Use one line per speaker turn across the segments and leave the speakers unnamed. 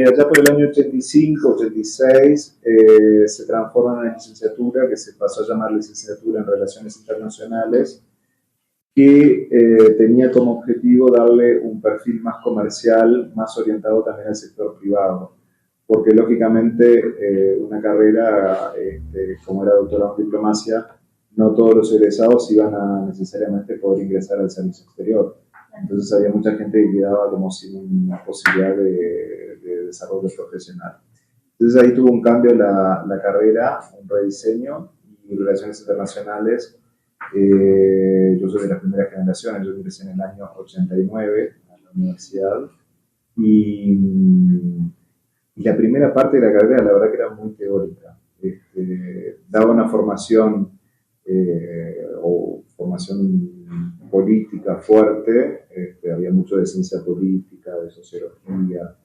allá por el año 85, 86, se transforma en una licenciatura que se pasó a llamar Licenciatura en Relaciones Internacionales, que tenía como objetivo darle un perfil más comercial, más orientado también al sector privado, porque lógicamente una carrera como era doctorado en diplomacia, no todos los egresados iban a necesariamente poder ingresar al servicio exterior. Entonces había mucha gente que quedaba como sin una posibilidad de desarrollo profesional. Entonces ahí tuvo un cambio la carrera, un rediseño, y Relaciones Internacionales. Yo soy de las primeras generaciones, yo ingresé en el año 89 a la universidad, y la primera parte de la carrera la verdad que era muy teórica. Daba una formación o formación política fuerte, había mucho de ciencia política, de sociología,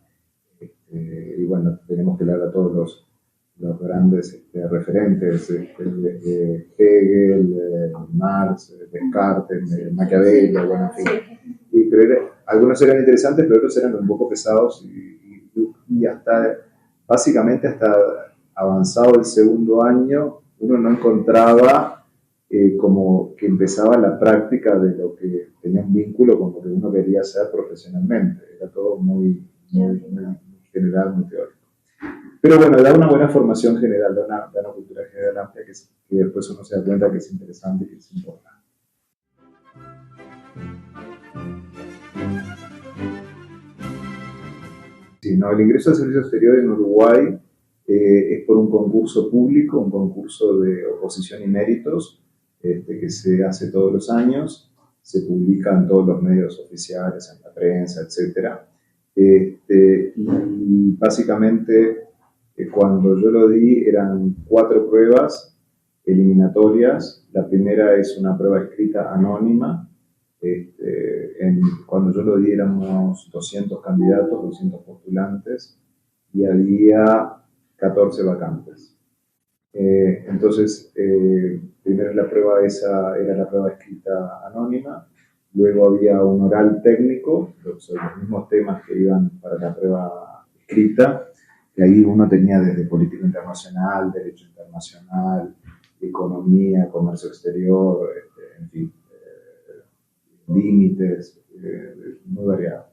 y bueno, tenemos que leer a todos los grandes referentes, Hegel, Marx, Descartes, Maquiavelo, bueno, en fin. Pero algunos eran interesantes, pero otros eran un poco pesados y hasta, básicamente hasta avanzado el segundo año, uno no encontraba como que empezaba la práctica de lo que tenía un vínculo con lo que uno quería hacer profesionalmente. Era todo muy general, muy teórico. Pero bueno, da una buena formación general, da una cultura general amplia que después uno se da cuenta que es interesante y que es importante. Sí, no, el ingreso al servicio exterior en Uruguay es por un concurso público, un concurso de oposición y méritos, que se hace todos los años, se publica en todos los medios oficiales, en la prensa, etc. Y básicamente cuando yo lo di eran 4 pruebas eliminatorias. La primera es una prueba escrita anónima. Cuando yo lo di éramos 200 candidatos, 200 postulantes, y había 14 vacantes. Entonces, primero la prueba esa era la prueba escrita anónima, luego había un oral técnico sobre los mismos temas que iban para la prueba escrita, y ahí uno tenía desde política internacional, derecho internacional, economía, comercio exterior, en fin, límites, muy variado.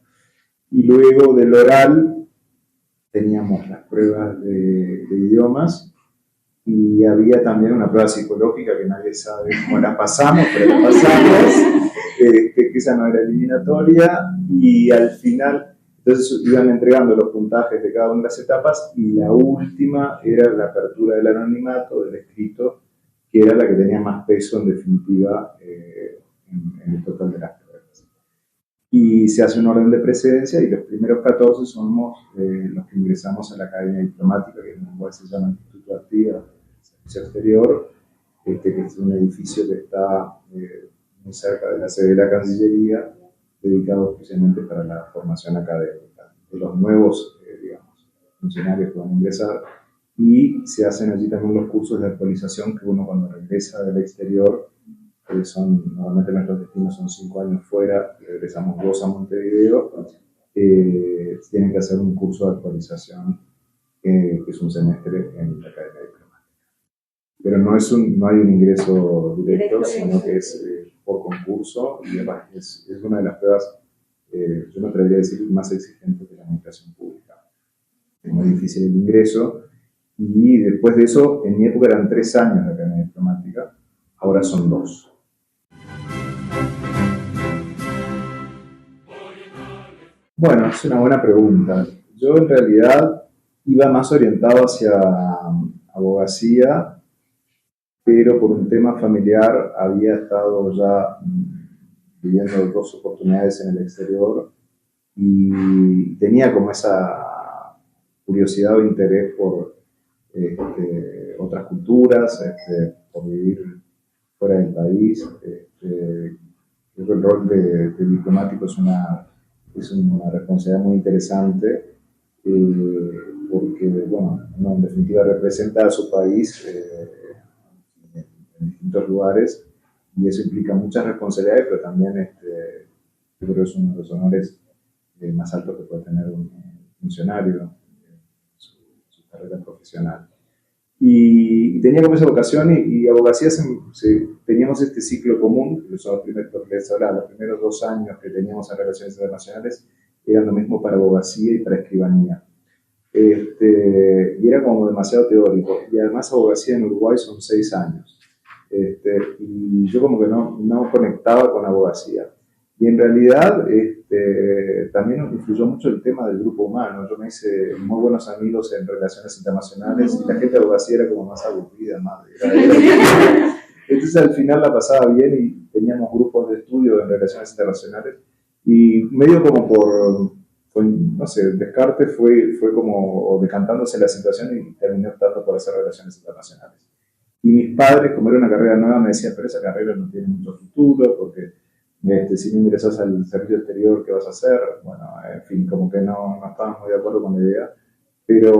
Y luego del oral teníamos las pruebas de idiomas, y había también una prueba psicológica que nadie sabe cómo la pasamos, pero la pasamos, que esa no era eliminatoria, y al final, entonces iban entregando los puntajes de cada una de las etapas, y la última era la apertura del anonimato, del escrito, que era la que tenía más peso en definitiva en el total de las pruebas. Y se hace un orden de precedencia, y los primeros 14 somos los que ingresamos a la Academia Diplomática, que en Uruguay se llama Instituto Artigas, Servicio Exterior, que es un edificio que está muy cerca de la sede de la Cancillería, dedicado especialmente para la formación académica de los nuevos funcionarios que van a ingresar, y se hacen allí también los cursos de actualización que uno cuando regresa del exterior, normalmente nuestros destinos son 5 años fuera, regresamos 2 a Montevideo, tienen que hacer un curso de actualización que es un semestre en la Academia Diplomática. Pero no hay un ingreso directo, sino que es por concurso, y es una de las pruebas, yo me atrevería a decir, más exigentes de la administración pública. Es muy difícil el ingreso, y después de eso, en mi época eran 3 años de Academia Diplomática, ahora son 2. Bueno, es una buena pregunta. Yo en realidad iba más orientado hacia abogacía, pero por un tema familiar había estado ya viviendo 2 oportunidades en el exterior, y tenía como esa curiosidad o interés por otras culturas, por vivir fuera del país. Creo que el rol de diplomático es una responsabilidad muy interesante, porque, bueno, en definitiva representa a su país en distintos lugares, y eso implica muchas responsabilidades, pero también yo creo que es uno de los honores más altos que puede tener un funcionario. carrera profesional. Y tenía como esa vocación y abogacía, teníamos este ciclo común, que son los primeros 2 años que teníamos en relaciones internacionales, eran lo mismo para abogacía y para escribanía. Y era como demasiado teórico. Y además abogacía en Uruguay son 6 años. Y yo como que no conectaba con abogacía. Y en realidad también influyó mucho el tema del grupo humano. Yo me hice muy buenos amigos en relaciones internacionales y la gente de abogacía era como más aburrida, Entonces al final la pasaba bien y teníamos grupos de estudio en relaciones internacionales y medio como no sé, descarte fue como decantándose la situación y terminé optando por hacer relaciones internacionales. Y mis padres, como era una carrera nueva, me decían, pero esa carrera no tiene mucho futuro, porque si no ingresas al servicio exterior, ¿qué vas a hacer? Bueno, en fin, como que no estábamos muy de acuerdo con la idea. Pero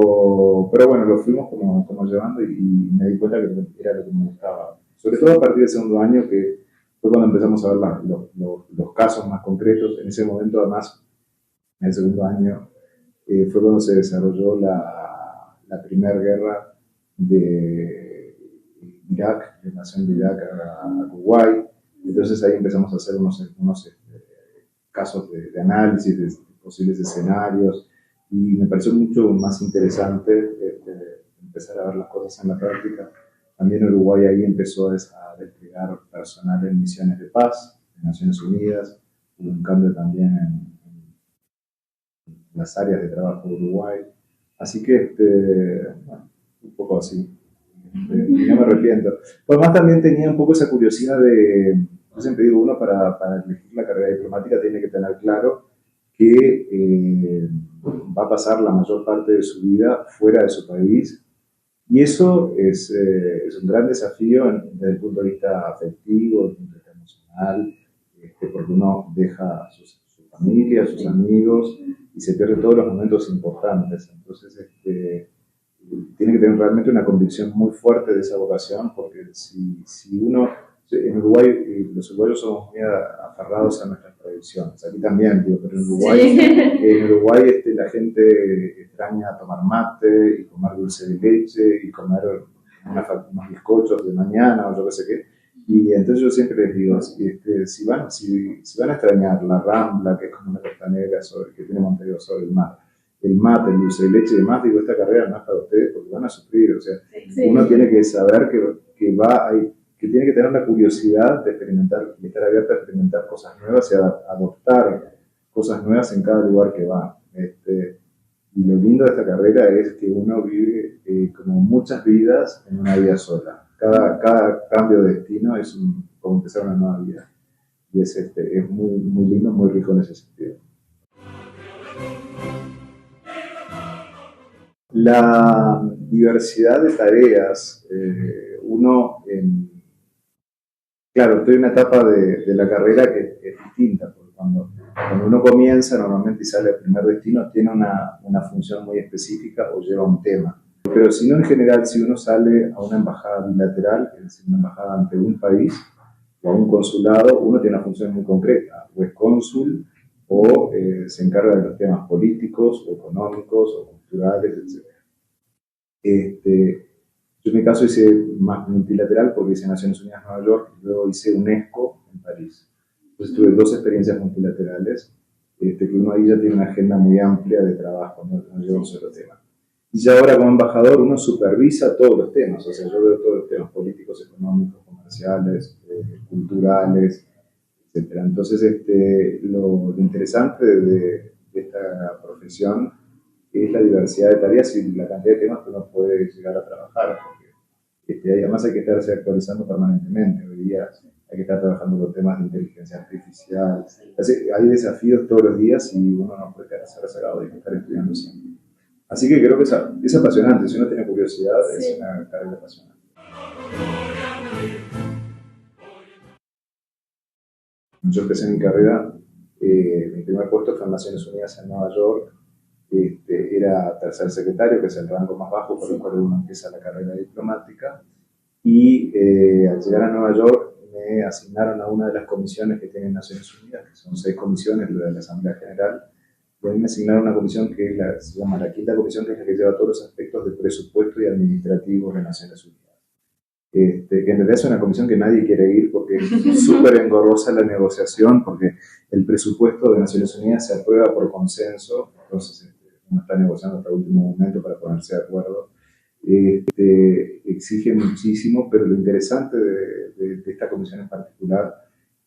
bueno, lo fuimos como llevando y me di cuenta que era lo que me gustaba. Sobre todo a partir del segundo año, que fue cuando empezamos a ver los casos más concretos. En ese momento, además, en el segundo año, fue cuando se desarrolló la primera guerra de Irak, la invasión de Irak a Kuwait. Entonces ahí empezamos a hacer unos casos de análisis de posibles escenarios y me pareció mucho más interesante empezar a ver las cosas en la práctica. También Uruguay ahí empezó a desplegar personal en misiones de paz, de Naciones Unidas, hubo un cambio también en las áreas de trabajo de Uruguay. Así que, bueno, un poco así. Y no me arrepiento. Pues más también tenía un poco esa curiosidad yo siempre digo, uno para elegir la carrera diplomática tiene que tener claro que va a pasar la mayor parte de su vida fuera de su país. Y eso es un gran desafío desde el punto de vista afectivo, desde el punto de vista emocional, porque uno deja su familia, sus amigos, y se pierde todos los momentos importantes. Entonces, tiene que tener realmente una convicción muy fuerte de esa vocación, porque si uno, en Uruguay, los uruguayos somos muy aferrados a nuestras tradiciones, aquí también, digo, pero en Uruguay la gente extraña tomar mate y comer dulce de leche y comer unos bizcochos de mañana o yo qué sé qué. Y entonces yo siempre les digo, si van a extrañar la Rambla, que es como una costanera que tiene Montevideo sobre el mate, el dulce de leche y demás, digo, esta carrera no es para ustedes porque van a sufrir. O sea, uno tiene que saber que tiene que tener la curiosidad de experimentar, de estar abierto a experimentar cosas nuevas y a adoptar cosas nuevas en cada lugar que va. Y lo lindo de esta carrera es que uno vive como muchas vidas en una vida sola. Cada cambio de destino es como empezar una nueva vida. Y es muy, muy lindo, muy rico en ese sentido. La diversidad de tareas, claro, estoy en una etapa de la carrera que es distinta, porque cuando uno comienza normalmente y sale al primer destino, tiene una función muy específica o lleva un tema. Pero si no, en general, si uno sale a una embajada bilateral, es decir, una embajada ante un país o a un consulado, uno tiene una función muy concreta, o es cónsul o se encarga de los temas políticos o económicos o culturales, etc. Yo en mi caso hice más multilateral porque hice Naciones Unidas Nueva York y luego hice UNESCO en París. Entonces tuve 2 experiencias multilaterales, que uno ahí ya tiene una agenda muy amplia de trabajo, no lleva un solo tema. Y ya ahora como embajador uno supervisa todos los temas, o sea, yo veo todos los temas políticos, económicos, comerciales, culturales, etc. Entonces, lo interesante de esta profesión es la diversidad de tareas y la cantidad de temas que uno puede llegar a trabajar, porque además hay que estarse actualizando permanentemente. Hoy día hay que estar trabajando con temas de inteligencia artificial. Así, hay desafíos todos los días y uno no puede quedarse rezagado, hay que estar estudiando siempre. Así que creo que es apasionante, si uno tiene curiosidad, es una carrera apasionante. Yo empecé mi carrera, mi primer puesto fue en Naciones Unidas en Nueva York, era tercer secretario, que es el rango más bajo por el cual uno empieza la carrera diplomática, y al llegar a Nueva York me asignaron a una de las comisiones que tiene Naciones Unidas, que son 6 comisiones, la de la Asamblea General, y a mí me asignaron una comisión que es se llama la quinta comisión, que es la que lleva todos los aspectos de presupuesto y administrativo de Naciones Unidas. Que en realidad es una comisión que nadie quiere ir porque es súper engorrosa la negociación, porque el presupuesto de Naciones Unidas se aprueba por consenso, entonces uno está negociando hasta el último momento para ponerse de acuerdo. Exige muchísimo, pero lo interesante de esta comisión en particular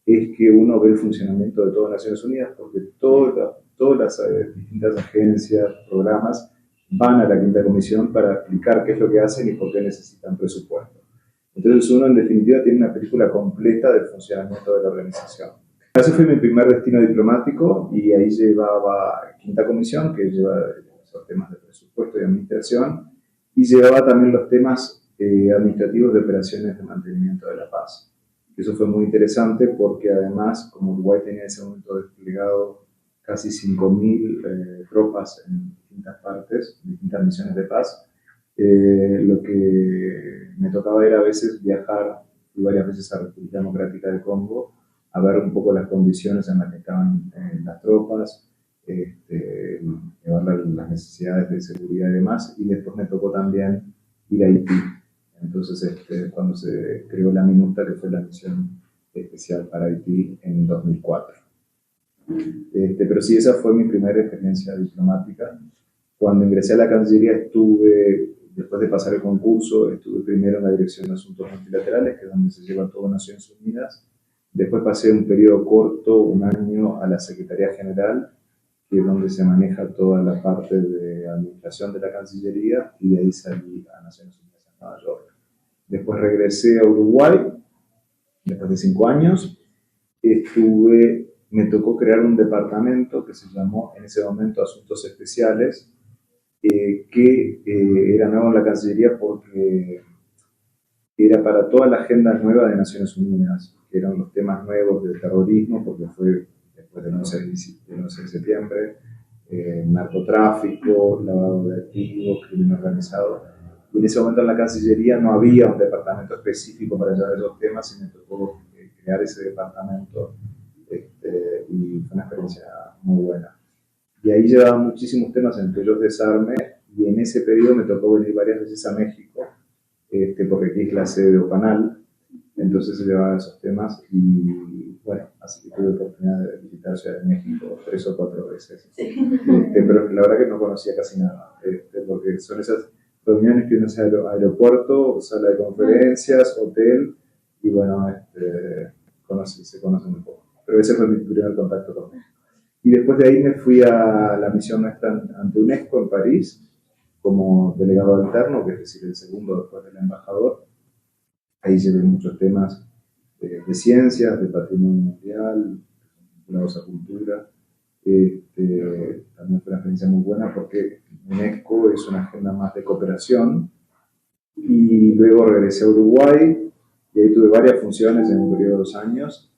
es que uno ve el funcionamiento de todas Naciones Unidas, porque todas las distintas agencias, programas, van a la quinta comisión para explicar qué es lo que hacen y por qué necesitan presupuesto. Entonces uno en definitiva tiene una película completa del funcionamiento de la organización. Ese fue mi primer destino diplomático y ahí llevaba quinta comisión, que lleva los temas de presupuesto y administración, y llevaba también los temas administrativos de operaciones de mantenimiento de la paz. Eso fue muy interesante porque además, como Uruguay tenía en ese momento desplegado casi 5.000 tropas en distintas partes, distintas misiones de paz, lo que me tocaba era a veces viajar varias veces a República Democrática del Congo a ver un poco las condiciones en las que estaban las tropas, evaluar las necesidades de seguridad y demás, y después me tocó también ir a Haití. Entonces, cuando se creó la MINUSTA, que fue la misión especial para Haití en 2004. Pero sí, esa fue mi primera experiencia diplomática. Cuando ingresé a la Cancillería después de pasar el concurso, estuve primero en la Dirección de Asuntos Multilaterales, que es donde se lleva todo Naciones Unidas. Después pasé un periodo corto, un año, a la Secretaría General, que es donde se maneja toda la parte de administración de la Cancillería, y de ahí salí a Naciones Unidas en Nueva York. Después regresé a Uruguay, después de 5 años. Me tocó crear un departamento que se llamó en ese momento Asuntos Especiales, que era nuevo en la Cancillería porque era para toda la agenda nueva de Naciones Unidas, que eran los temas nuevos del terrorismo, porque fue después del 11 de septiembre, narcotráfico, lavado de activos, crimen organizado. Y en ese momento en la Cancillería no había un departamento específico para llevar esos temas y me tocó crear ese departamento, y fue una experiencia muy buena. Y ahí llevaba muchísimos temas, entre ellos desarme, y en ese periodo me tocó venir varias veces a México, porque aquí es la sede de OPANAL, entonces se llevaban esos temas y bueno, así que tuve la oportunidad de visitar Ciudad de México 3 o 4 veces. Pero la verdad que no conocía casi nada, porque son esas reuniones que uno hace aeropuerto, sala de conferencias, hotel, y bueno, se conocen un poco. Pero ese fue mi primer contacto con México. Y después de ahí me fui a la misión nuestra ante UNESCO en París, como delegado alterno, que es decir, el segundo después del embajador. Ahí llevé muchos temas de ciencias, de patrimonio mundial, vinculados a cultura. También fue una experiencia muy buena porque UNESCO es una agenda más de cooperación. Y luego regresé a Uruguay y ahí tuve varias funciones en un periodo de 2 años.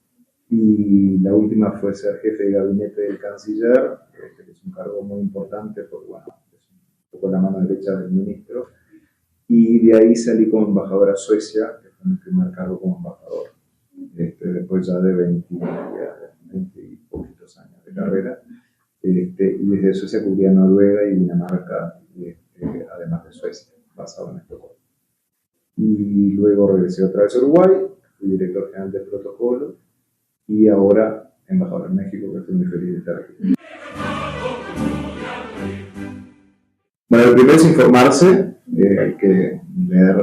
Y la última fue ser jefe de gabinete del canciller, que es un cargo muy importante porque, bueno, es un poco la mano derecha del ministro. Y de ahí salí como embajador a Suecia, que fue mi primer cargo como embajador, después ya de 20 y poquitos años de carrera. Y desde Suecia cubría Noruega y Dinamarca, además de Suecia, basado en Estocolmo. Y luego regresé otra vez a Uruguay, fui director general del protocolo, y ahora embajador en México, que estoy muy feliz de estar aquí. Bueno, lo primero es informarse, hay que leer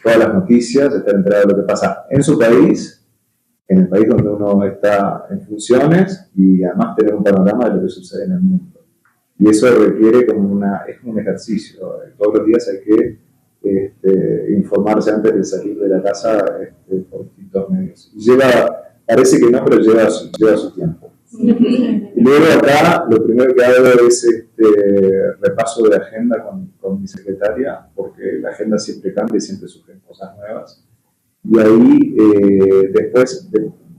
todas las noticias, estar enterado de lo que pasa en su país, en el país donde uno está en funciones, y además tener un panorama de lo que sucede en el mundo. Y eso requiere es un ejercicio. Todos los días hay que informarse antes de salir de la casa por distintos medios. Y parece que no, pero lleva su tiempo. Y luego acá lo primero que hago es repaso de agenda con mi secretaria, porque la agenda siempre cambia y siempre surgen cosas nuevas. Y ahí después,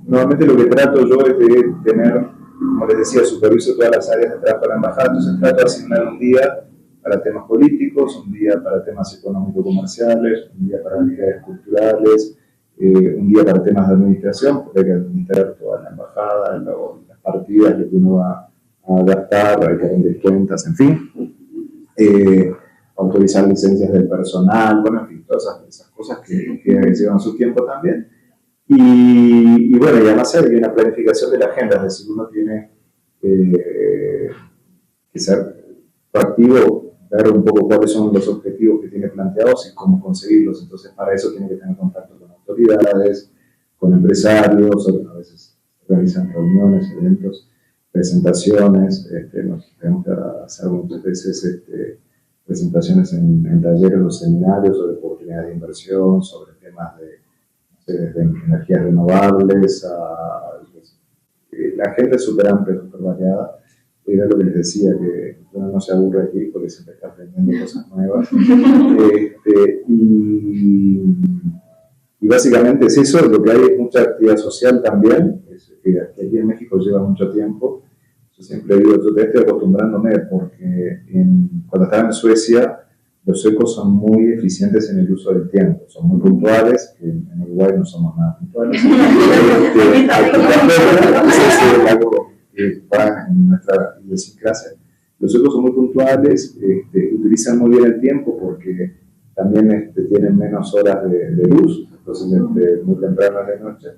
normalmente lo que trato yo es de tener, como les decía, superviso todas las áreas de trabajo de la embajada, entonces trato de asignar un día para temas políticos, un día para temas económico-comerciales, un día para actividades culturales, un día para temas de administración, porque hay que administrar toda la embajada, las partidas, lo que uno va a gastar, hay que rendir cuentas, en fin. Autorizar licencias del personal, bueno, en fin, todas esas cosas que llevan su tiempo también. Y bueno, y además hay una planificación de la agenda, es decir, uno tiene que ser proactivo, ver un poco cuáles son los objetivos que tiene planteados y cómo conseguirlos. Entonces, para eso tiene que tener contacto con autoridades, con empresarios, a veces se realizan reuniones, eventos, presentaciones, tenemos que hacer muchas veces presentaciones en talleres o seminarios sobre oportunidades de inversión, sobre temas de energías renovables. La agenda es súper amplia, súper variada. Era lo que les decía, que uno no se aburre aquí porque siempre está aprendiendo cosas nuevas. Y básicamente es eso, lo que hay es mucha actividad social también, que aquí en México lleva mucho tiempo. Yo siempre digo, yo todavía estoy acostumbrándome porque cuando estaba en Suecia, los suecos son muy eficientes en el uso del tiempo, son muy puntuales, que en Uruguay no somos nada puntuales. Es algo que va en nuestra idiosincrasia. Los suecos son muy puntuales, utilizan muy bien el tiempo porque también tienen menos horas de luz, entonces muy temprano de noche.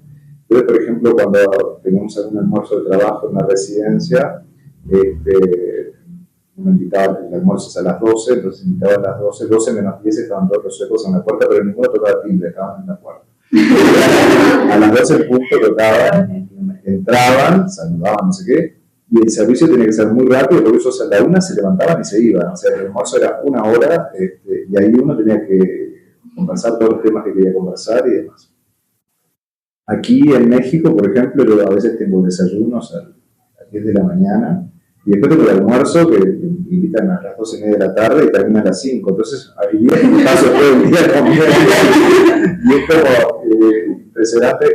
Entonces, por ejemplo, cuando teníamos algún almuerzo de trabajo en una residencia, uno invitaba, el almuerzo es a las 12, entonces invitaba a las 12 menos 10 estaban todos los suecos en la puerta, pero ninguno tocaba timbre, estaban en la puerta. A las 12 el punto tocaban, entraban, saludaban, no sé qué, y el servicio tenía que ser muy rápido, porque ellos a la 1 se levantaban y se iban, o sea, el almuerzo era 1 hora, y ahí uno tenía que conversar todos los temas que quería conversar y demás. Aquí en México, por ejemplo, yo a veces tengo desayunos a las 10 de la mañana y después tengo el almuerzo que me invitan a las 12:30 de la tarde y termina a las 5. Entonces, hay días que paso todo el día comiendo y es como impresionante.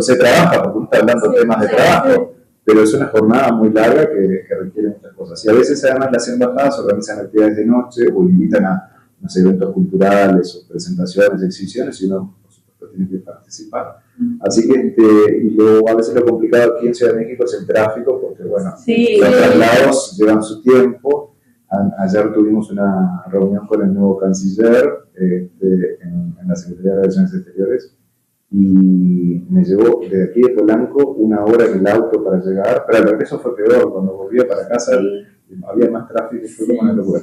Se trabaja porque uno está hablando de temas de trabajo, pero es una jornada muy larga que requiere muchas cosas. Y a veces, además, las embajadas organizan actividades de noche o invitan a unos eventos culturales o presentaciones, exhibiciones y uno, por supuesto, tiene que participar. Así que a veces lo complicado aquí en Ciudad de México es el tráfico, porque bueno, los traslados llevan su tiempo. Ayer tuvimos una reunión con el nuevo canciller en la Secretaría de Relaciones Exteriores y me llevó desde aquí de Polanco 1 hora en el auto para llegar, pero el regreso fue peor, cuando volvía para casa había más tráfico, fue como una locura.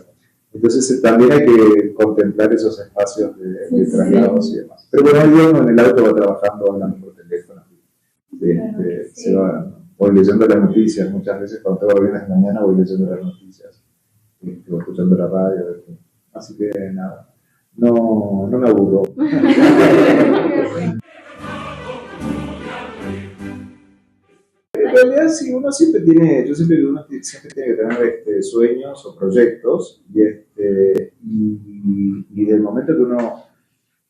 Entonces también hay que contemplar esos espacios de traslados y demás. Pero bueno, yo en el auto va trabajando, hablando por teléfono. Voy leyendo las noticias, muchas veces cuando tengo reuniones de mañana voy leyendo las noticias, voy escuchando la radio. Así que nada, no me aburro. En realidad, sí, yo siempre tiene que tener sueños o proyectos y del momento que uno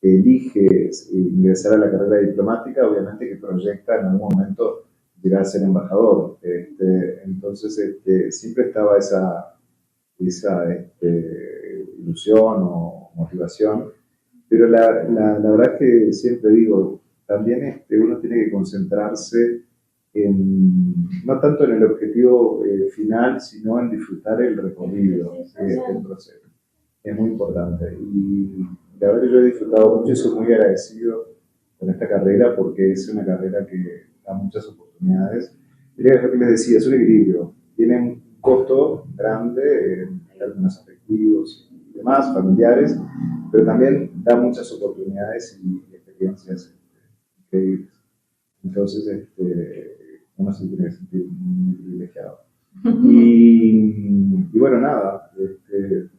elige ingresar a la carrera diplomática, obviamente que proyecta en algún momento llegar a ser embajador. Entonces, siempre estaba esa ilusión o motivación, pero la verdad es que siempre digo, también uno tiene que concentrarse no tanto en el objetivo final, sino en disfrutar el recorrido, el proceso. Es muy importante. Y la verdad que yo he disfrutado mucho y soy muy agradecido con esta carrera porque es una carrera que da muchas oportunidades. Y lo que les decía, es un equilibrio. Tiene un costo grande en términos afectivos y demás, familiares, pero también da muchas oportunidades y experiencias increíbles. Entonces, uno se tiene que sentir muy privilegiado. Y bueno, nada,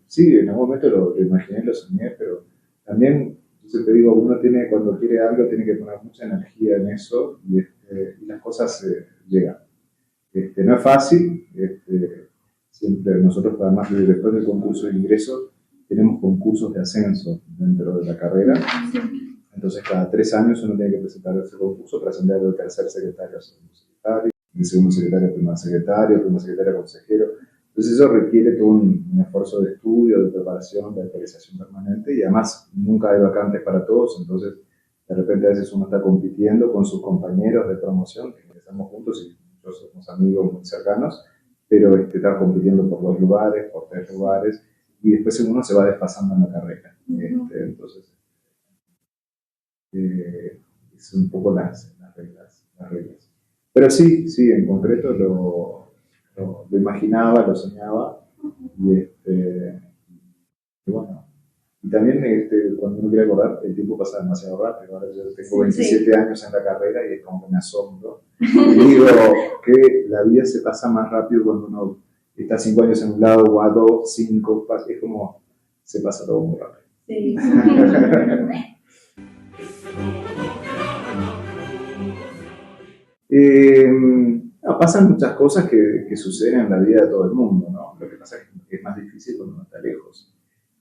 sí, en algún momento lo imaginé, lo soñé, pero también, yo siempre digo, uno cuando quiere algo, tiene que poner mucha energía en eso y las cosas llegan. No es fácil, siempre nosotros, además, después del concurso de ingreso, tenemos concursos de ascenso dentro de la carrera. Entonces, cada 3 años uno tiene que presentar ese concurso para ascender del tercer secretario a segundo secretario, de segundo secretario a primer secretario a consejero. Entonces, eso requiere todo un esfuerzo de estudio, de preparación, de actualización permanente y además nunca hay vacantes para todos. Entonces, de repente, a veces uno está compitiendo con sus compañeros de promoción, que ingresamos juntos y nosotros somos amigos muy cercanos, pero estaba compitiendo por 2 lugares, por 3 lugares, y después uno se va desfasando en la carrera. Entonces, es un poco las reglas. Pero sí, en concreto lo imaginaba, lo soñaba, y bueno. Y también cuando uno quiere acordar, el tiempo pasa demasiado rápido. Ahora yo tengo 27 años en la carrera y es como que me asombro. Y digo que la vida se pasa más rápido cuando uno está 5 años en un lado o a 2, 5, es como se pasa todo muy rápido. Sí. Pasan muchas cosas que suceden en la vida de todo el mundo, ¿no? Lo que pasa es que es más difícil cuando uno está lejos.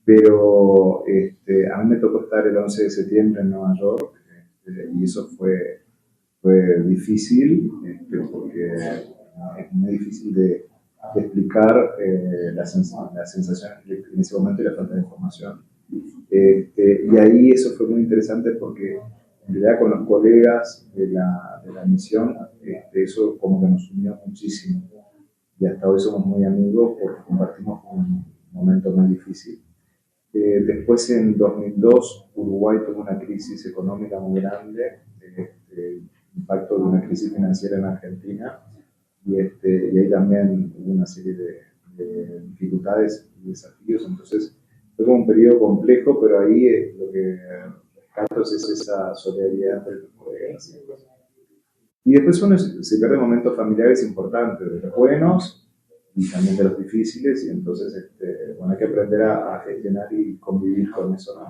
Pero a mí me tocó estar el 11 de septiembre en Nueva York y eso fue difícil porque es muy difícil de explicar la sensación en ese momento y la falta de información. Y ahí eso fue muy interesante porque en realidad con los colegas de la misión eso como que nos unió muchísimo y hasta hoy somos muy amigos porque compartimos un momento muy difícil. Después, en 2002, Uruguay tuvo una crisis económica muy grande, el impacto de una crisis financiera en Argentina, y ahí también hubo una serie de dificultades y desafíos. Entonces, fue como un periodo complejo, pero ahí lo que rescato es esa solidaridad entre los colegas. Y después uno se pierde momentos familiares importantes, de los buenos y también de los difíciles, y entonces bueno, hay que aprender a gestionar y convivir con eso, ¿no?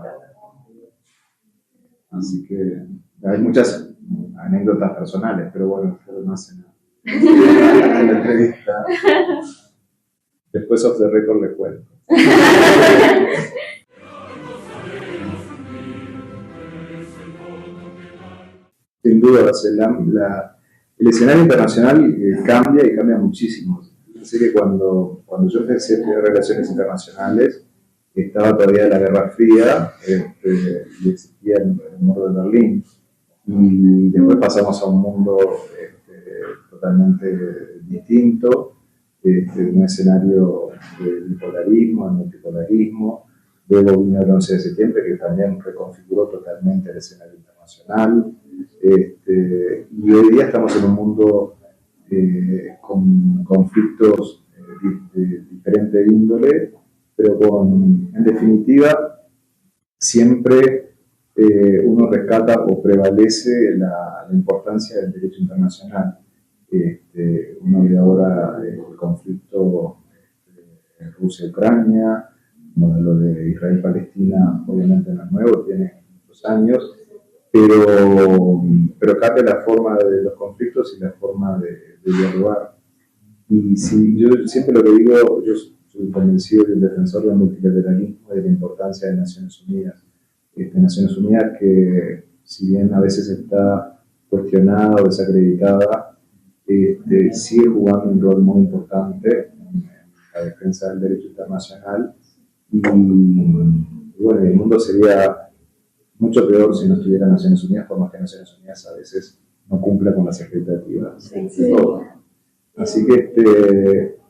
Así que hay muchas anécdotas personales, pero bueno, pero no hace nada. En la entrevista, después off the record le cuento. Sin duda, el escenario internacional cambia y cambia muchísimo. Así que cuando yo empecé a estudiar relaciones internacionales, estaba todavía la Guerra Fría y existía el muro de Berlín. Y después pasamos a un mundo totalmente distinto, un escenario de bipolarismo, de multipolarismo. Luego vino el 11 de septiembre, que también reconfiguró totalmente el escenario internacional. Y hoy día estamos en un mundo con conflictos de diferente índole, pero en definitiva siempre uno rescata o prevalece la importancia del derecho internacional. Uno ve ahora el conflicto de Rusia-Ucrania, el modelo de Israel-Palestina obviamente no es nuevo, tiene muchos años, pero cambia la forma de los conflictos y la forma de dialogar. Y yo siempre lo que digo, yo soy convencido y un defensor del multilateralismo y de la importancia de Naciones Unidas. Naciones Unidas que, si bien a veces está cuestionada o desacreditada, sigue jugando un rol muy importante en la defensa del derecho internacional. Y bueno, el mundo sería mucho peor si no estuviera Naciones Unidas, por más que Naciones Unidas a veces no cumpla con las expectativas de todo. Así que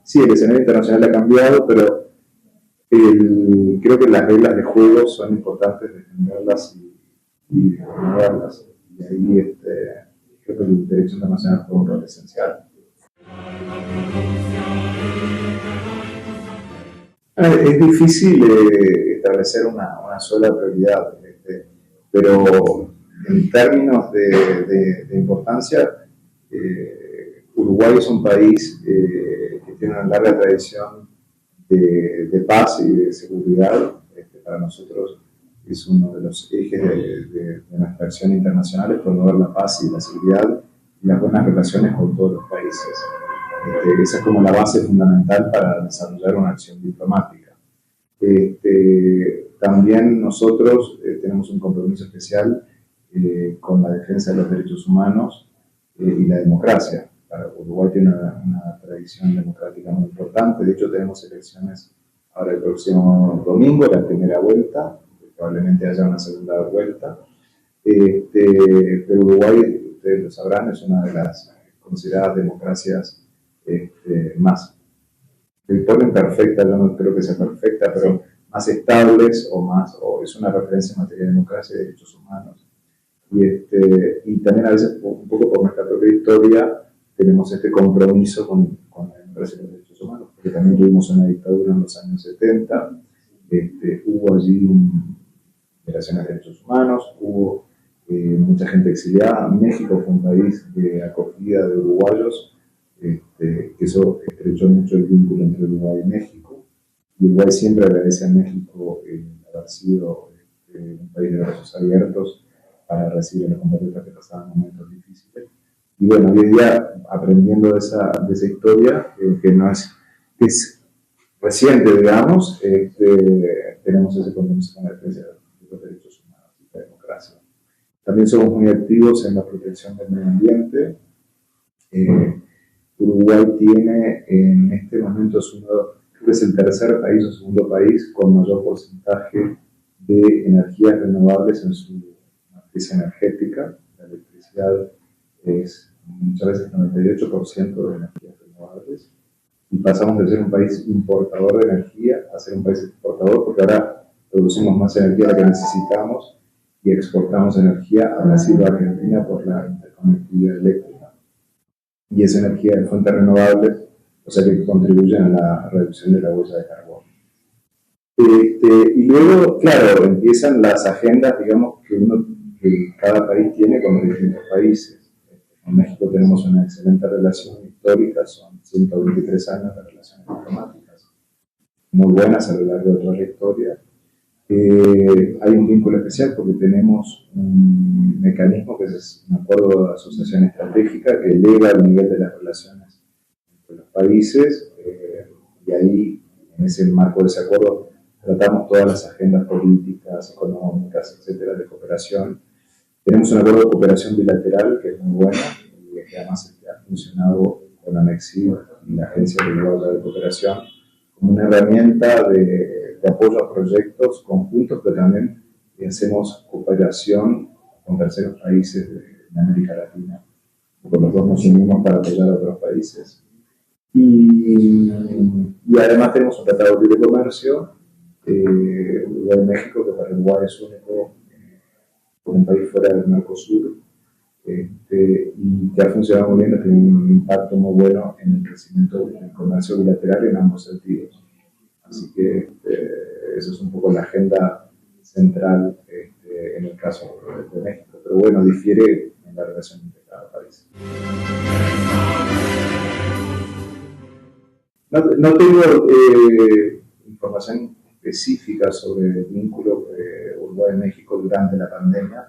sí, el escenario internacional ha cambiado, pero creo que las reglas de juego son importantes defenderlas y renovarlas. Y ahí creo que el derecho internacional juega un rol esencial. Es difícil establecer una sola prioridad, pero en términos de importancia, Uruguay es un país que tiene una larga tradición de paz y de seguridad. Para nosotros es uno de los ejes de nuestra acción internacional, es promover la paz y la seguridad y las buenas relaciones con todos los países. Esa es como la base fundamental para desarrollar una acción diplomática. También nosotros tenemos un compromiso especial con la defensa de los derechos humanos y la democracia. Uruguay tiene una tradición democrática muy importante. De hecho, tenemos elecciones ahora el próximo domingo, la primera vuelta, probablemente haya una segunda vuelta. Pero Uruguay, ustedes lo sabrán, es una de las consideradas democracias más el ponen perfecta, yo no creo que sea perfecta, pero más estables o es una referencia en materia de democracia y derechos humanos. Y también a veces, un poco por nuestra propia historia, tenemos este compromiso con la democracia y los derechos humanos, porque también tuvimos una dictadura en los años 70, hubo allí violaciones de derechos humanos, hubo mucha gente exiliada. México fue un país de acogida de uruguayos, que eso estrechó mucho el vínculo entre Uruguay y México. Y Uruguay siempre agradece a México haber sido un país de brazos abiertos para recibir a los compatriotas que pasaban momentos difíciles. Y bueno, hoy en día, aprendiendo de esa historia, que no es reciente, digamos, tenemos ese compromiso con la defensa de los derechos humanos y la democracia. También somos muy activos en la protección del medio ambiente. Uruguay tiene en este momento, creo que es el tercer país o segundo país con mayor porcentaje de energías renovables en su matriz energética. La electricidad es muchas veces 98% de energías renovables. Y pasamos de ser un país importador de energía a ser un país exportador, porque ahora producimos más energía de la que necesitamos y exportamos energía a Brasil o Argentina por la interconectividad eléctrica. Y esa energía de fuentes renovables, o sea que contribuyen a la reducción de la huella de carbono. Y luego, claro, empiezan las agendas, digamos, que cada país tiene con los distintos países. En México tenemos una excelente relación histórica, son 123 años de relaciones diplomáticas, muy buenas a lo largo de toda la historia. Hay un vínculo especial porque tenemos un mecanismo que es un acuerdo de asociación estratégica que eleva el nivel de las relaciones entre los países, y ahí, en ese marco de ese acuerdo, tratamos todas las agendas políticas, económicas, etcétera, de cooperación. Tenemos un acuerdo de cooperación bilateral que es muy bueno y que además ha funcionado con Amexi y la Agencia Uruguaya de Cooperación como una herramienta de apoyo a proyectos conjuntos, pero también hacemos cooperación con terceros países de América Latina. Porque los dos nos unimos para apoyar a otros países. Y además tenemos un tratado de libre comercio, Uruguay-México, que para Uruguay es único por un país fuera del Mercosur, y que ha funcionado muy bien, ha tenido un impacto muy bueno en el crecimiento del comercio bilateral en ambos sentidos. Así que eso es un poco la agenda central en el caso de México, pero bueno, difiere en la relación entre cada país. No tengo información específica sobre el vínculo Uruguay-México durante la pandemia.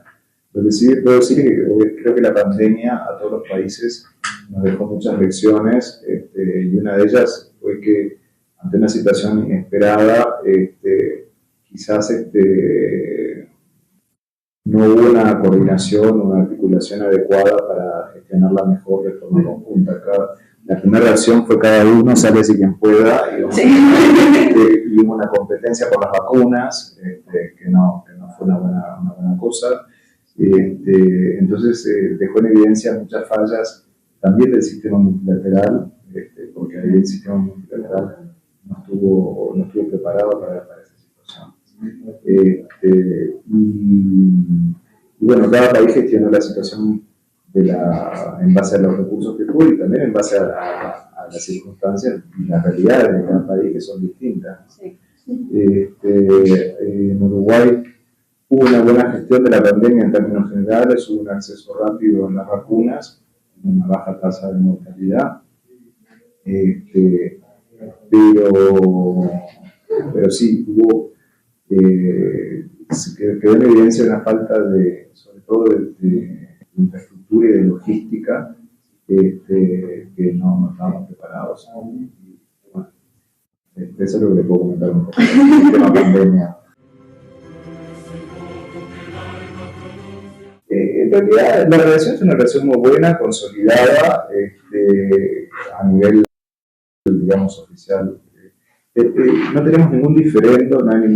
Lo que sí puedo decir es que creo que la pandemia a todos los países nos dejó muchas lecciones, y una de ellas fue que ante una situación inesperada, quizás no hubo una coordinación, una articulación adecuada para gestionarla mejor de forma conjunta. La primera reacción fue cada uno sale si quien pueda, y hubo una competencia por las vacunas, que no fue una buena cosa. Entonces dejó en evidencia muchas fallas también del sistema multilateral, porque ahí el sistema multilateral no estuvo preparado para esa situación. Y bueno, cada país gestionó la situación en base a los recursos que tuvo y también en base a las circunstancias y las realidades de cada país, que son distintas. Sí. En Uruguay hubo una buena gestión de la pandemia en términos generales, hubo un acceso rápido a las vacunas, una baja tasa de mortalidad, pero sí, quedó en evidencia una falta sobre todo de infraestructura y de logística, que no estábamos preparados. Y, bueno, eso es lo que le puedo comentar un poco del tema pandemia. En realidad, la relación es una relación muy buena, consolidada a nivel, digamos, oficial. No tenemos ningún diferendo, no hay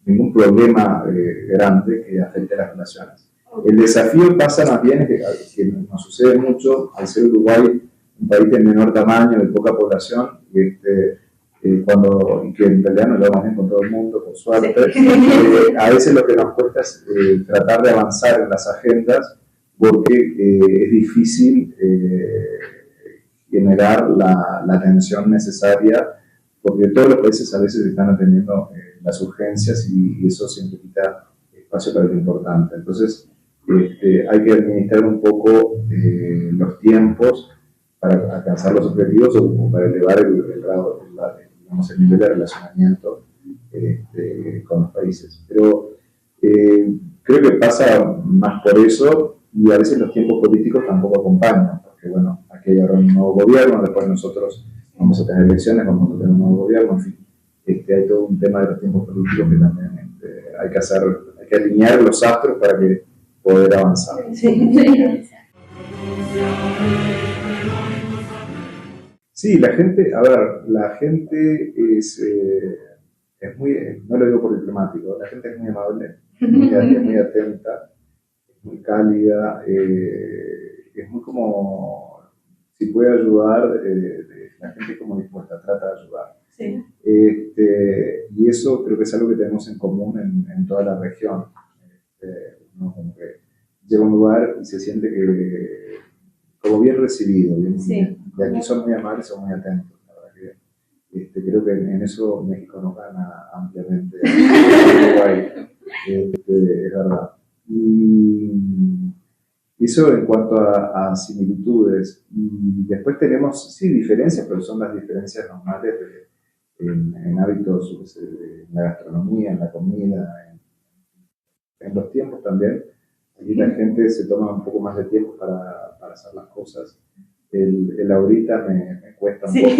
ningún problema grande que afecte a las relaciones. El desafío pasa más bien que nos sucede mucho al ser Uruguay un país de menor tamaño, de poca población, y que en realidad nos lo vamos bien con todo el mundo, por suerte. A veces lo que nos cuesta es tratar de avanzar en las agendas, porque es difícil generar la atención necesaria, porque todos los países a veces están atendiendo las urgencias y eso siempre quita espacio para lo importante. Entonces, hay que administrar un poco los tiempos para alcanzar los objetivos o para elevar el grado, digamos, el nivel de relacionamiento con los países. Pero creo que pasa más por eso, y a veces los tiempos políticos tampoco acompañan, porque bueno, aquí hay ahora un nuevo gobierno, después nosotros vamos a tener elecciones, vamos a tener un nuevo gobierno, en fin, hay todo un tema de los tiempos políticos que también hay que alinear los astros para que poder avanzar. Sí, la gente es muy, no lo digo por diplomático, la gente es muy amable, muy atenta, es muy cálida, es muy como, si puede ayudar, la gente es como dispuesta, trata de ayudar. Sí. Y eso creo que es algo que tenemos en común en toda la región. ¿No? Como que llega a un lugar y se siente que como bien recibido, bien. Y aquí son muy amables, son muy atentos. La verdad que creo que en eso México nos gana ampliamente. Es verdad. Y eso en cuanto a similitudes. Y después tenemos, sí, diferencias, pero son las diferencias normales en hábitos, en la gastronomía, en la comida, en los tiempos también. Aquí la gente se toma un poco más de tiempo para hacer las cosas. El ahorita me cuesta un poco.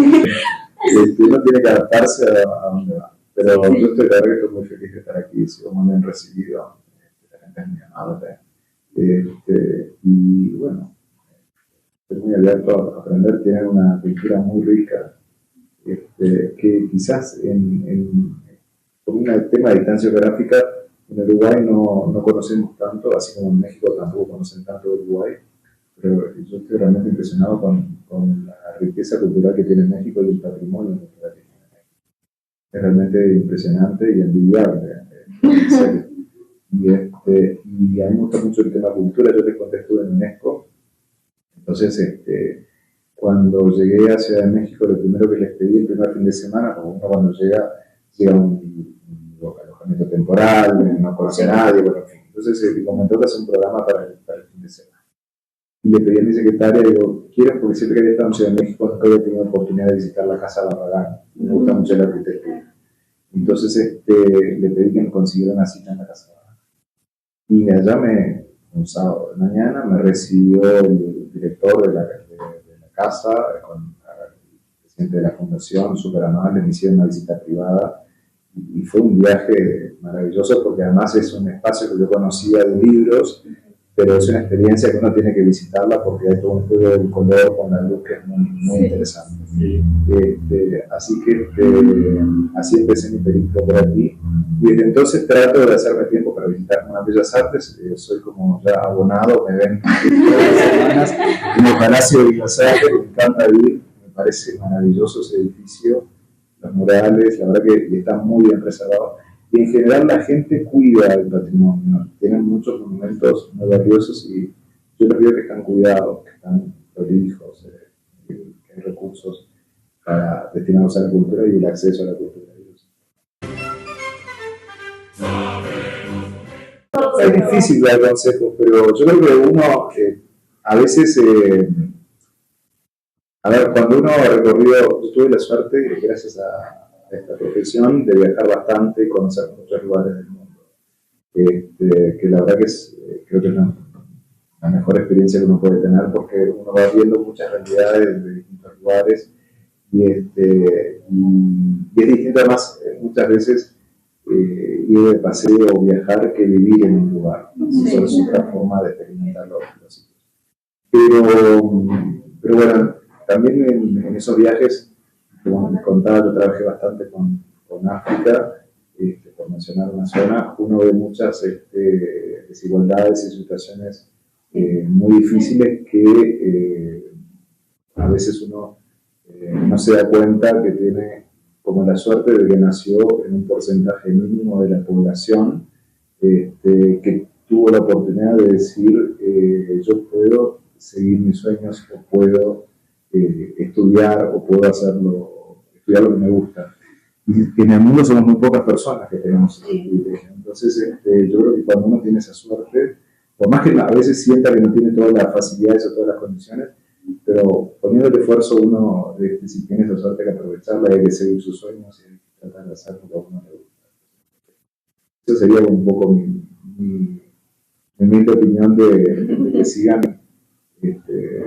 Uno tiene que adaptarse a donde va. Pero yo estoy, la verdad que estoy muy feliz de estar aquí, sigo muy bien recibido. La gente es muy amable. Y bueno, estoy muy abierto a aprender. Tienen una cultura muy rica, que quizás por un tema de distancia geográfica, en Uruguay no conocemos tanto, así como en México tampoco conocen tanto de Uruguay, pero yo estoy realmente impresionado con la riqueza cultural que tiene México y el patrimonio cultural que tiene México. Es realmente impresionante y envidiable, en serio. Y a mí me gusta mucho el tema cultura. Yo te conté, estuve en UNESCO, entonces cuando llegué a Ciudad de México, lo primero que les pedí el primer fin de semana, como uno cuando llega a un alojamiento temporal, no conoce a nadie, bueno, en fin. Entonces me comentó que hace un programa para el fin de semana. Y le pedí a mi secretaria, digo, quiero, porque siempre que había estado en Ciudad de México nunca había tenido la oportunidad de visitar la Casa Barragán. Me gusta mucho la arquitectura. Entonces le pedí que me consiguiera una cita en la Casa Barragán. Y allá un sábado de mañana, me recibió el director de la casa, con el presidente de la fundación, súper amable, me hicieron una visita privada. Y fue un viaje maravilloso, porque además es un espacio que yo conocía de libros, pero es una experiencia que uno tiene que visitarla, porque hay todo un juego del color con la luz que es muy interesante. Sí. Así que así empecé mi periplo por aquí, y desde entonces trato de hacerme tiempo para visitar unas bellas artes. Soy como ya abonado, me ven todas las semanas en el Palacio de Bellas Artes, me encanta ir, me parece maravilloso ese edificio, los murales, la verdad que está muy bien preservado. Y en general la gente cuida el patrimonio, tienen muchos monumentos muy valiosos, y yo les digo que están cuidados, que están prolijos, que hay recursos destinados a la cultura y el acceso a la cultura. Es difícil dar consejos, pero yo creo que uno a veces, cuando uno ha recorrido, yo tuve la suerte, gracias a esta profesión, de viajar bastante y conocer muchos lugares del mundo. Que la verdad que creo que es la mejor experiencia que uno puede tener, porque uno va viendo muchas realidades de distintos lugares, y es distinto además muchas veces ir de paseo o viajar que vivir en un lugar. Eso es otra forma de experimentar los sitios. Pero bueno, también en esos viajes, como les contaba, yo trabajé bastante con África, por mencionar una zona. Uno ve muchas desigualdades y situaciones muy difíciles que a veces uno no se da cuenta que tiene como la suerte de que nació en un porcentaje mínimo de la población que tuvo la oportunidad de decir yo puedo seguir mis sueños o puedo estudiar o puedo estudiar lo que me gusta. Y en el mundo somos muy pocas personas que tenemos ese privilegio. Entonces yo creo que cuando uno tiene esa suerte, por más que a veces sienta que no tiene todas las facilidades o todas las condiciones, pero poniendo el esfuerzo uno, si tiene esa suerte, hay que aprovecharla, hay que seguir sus sueños y hay que tratar de hacer lo que a uno le gusta. Eso sería un poco mi humilde opinión de que sigan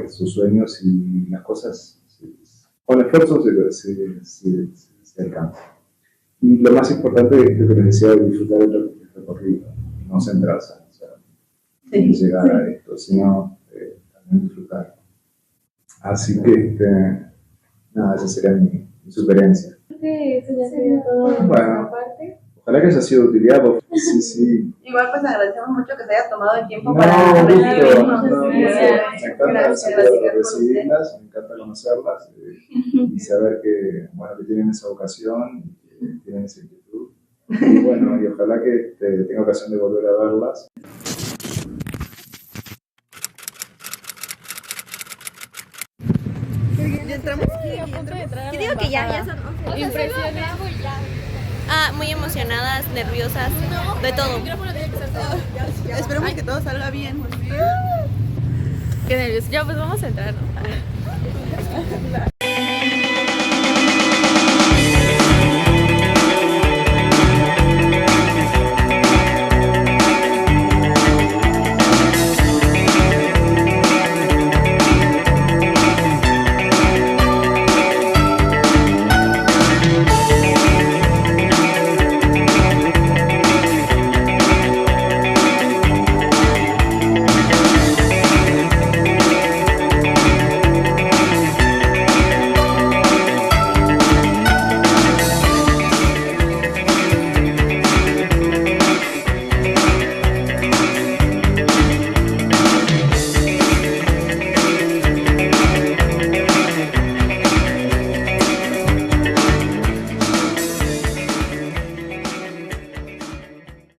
sus sueños y las cosas con esfuerzo se alcanzan. Y lo más importante es lo que les decía, disfrutar del recorrido, no centrarse, o sea, llegar a esto, sino también disfrutar. Así que, nada, esa sería mi sugerencia.
Que eso ya sería todo de nuestra parte.
Ojalá que haya sido de utilidad, porque sí.
Igual pues agradecemos mucho que se haya tomado el tiempo
No,
para
recibirnos.
Gracias.
Me encanta recibirlas, me encanta conocerlas y saber que tienen esa vocación, que tienen esa inquietud. Y bueno, y ojalá que tenga ocasión de volver a verlas.
¿Ya entramos?
Yo digo que ya son 11.
Impresiones.
Muy emocionadas, nerviosas, de todo.
Esperemos que todo salga bien.
Qué nervios. Ya, pues vamos a entrar, ¿no?